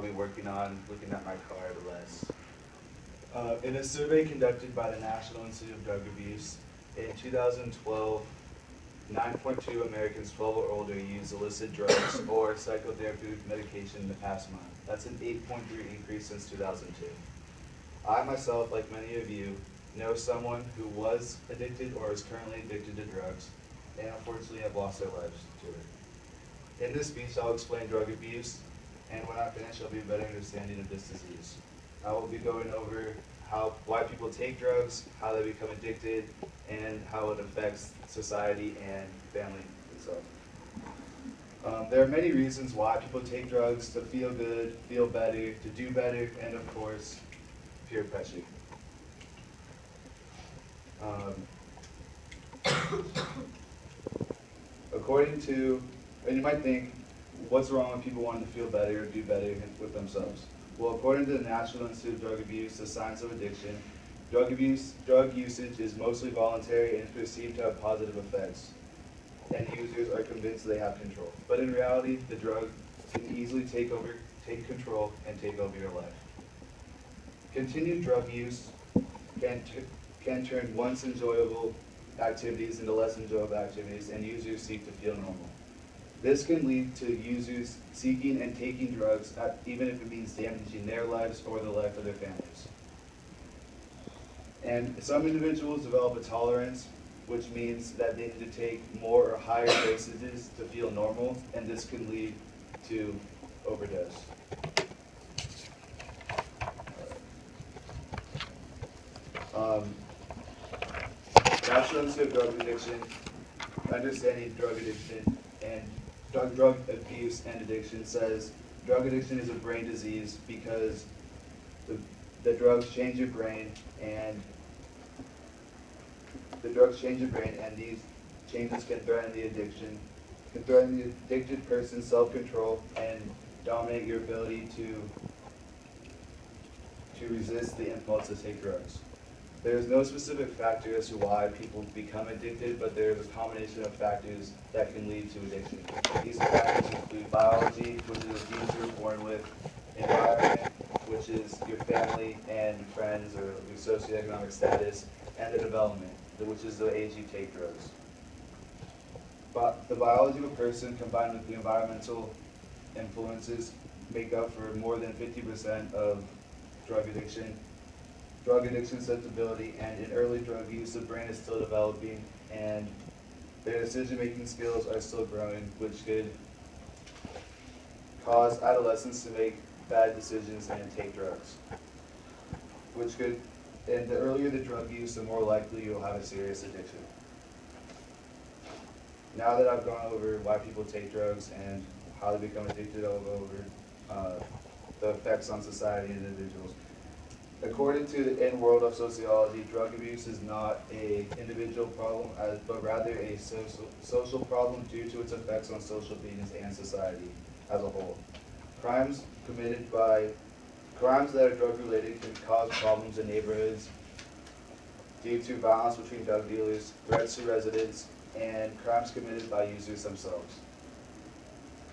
be working on looking at my card less. In a survey conducted by the National Institute of Drug Abuse, in 2012, 9.2 Americans 12 or older used illicit drugs or psychotherapeutic medication in the past month. That's an 8.3 increase since 2002. I myself, like many of you, know someone who was addicted or is currently addicted to drugs and unfortunately have lost their lives to it. In this speech, I'll explain drug abuse, and when I finish, I'll be a better understanding of this disease. I will be going over why people take drugs, how they become addicted, and how it affects society and family itself. There are many reasons why people take drugs: to feel good, feel better, to do better, and of course, peer pressure. According to, and you might think, what's wrong with people wanting to feel better or do better with themselves? Well, according to the National Institute of Drug Abuse, the science of addiction, drug usage is mostly voluntary and is perceived to have positive effects, and users are convinced they have control. But in reality, the drug can easily take control and take over your life. Continued drug use can turn once enjoyable activities into less enjoyable activities, and users seek to feel normal. This can lead to users seeking and taking drugs, even if it means damaging their lives or the life of their families. And some individuals develop a tolerance, which means that they need to take more or higher dosages to feel normal, and this can lead to overdose. National Institute of Drug Addiction, understanding drug addiction and drug abuse and addiction says drug addiction is a brain disease because the drugs change your brain, and these changes can threaten the addicted person's self-control and dominate your ability to resist the impulse to take drugs. There is no specific factor as to why people become addicted, but there is a combination of factors that can lead to addiction. These factors include biology, which is a gene you're born with; environment, which is your family and friends or your socioeconomic status; and the development, which is the age you take drugs. But the biology of a person combined with the environmental influences make up for more than 50% of drug addiction susceptibility, and in early drug use, the brain is still developing, and their decision-making skills are still growing, which could cause adolescents to make bad decisions and take drugs. And the earlier the drug use, the more likely you'll have a serious addiction. Now that I've gone over why people take drugs and how they become addicted, I'll go over the effects on society and individuals. According to the In World of Sociology, drug abuse is not an individual problem, but rather a social problem due to its effects on social beings and society as a whole. Crimes that are drug-related can cause problems in neighborhoods due to violence between drug dealers, threats to residents, and crimes committed by users themselves.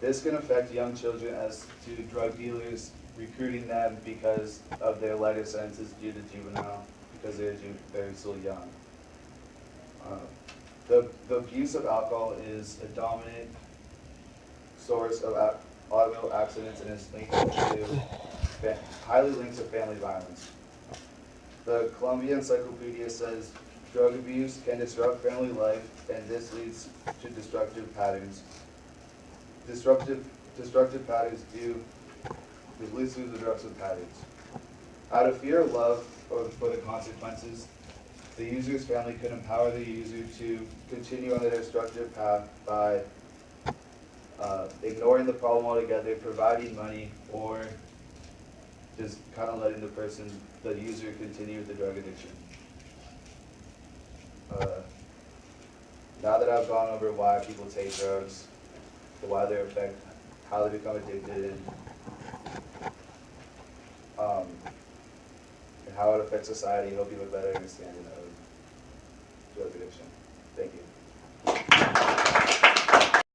This can affect young children as to drug dealers recruiting them because of their lighter sentences due to juvenile, because they're still young. The abuse of alcohol is a dominant source of automobile accidents and is highly linked to family violence. The Columbia Encyclopedia says drug abuse can disrupt family life, and this leads to destructive patterns. Destructive patterns leads to destructive patterns. Out of fear of love or for the consequences, the user's family could empower the user to continue on the destructive path by ignoring the problem altogether, providing money, or just kind of letting the user continue with the drug addiction. Now that I've gone over why people take drugs, why they affect, how they become addicted, and how it affects society, I hope you have a better understanding of drug addiction. Thank you.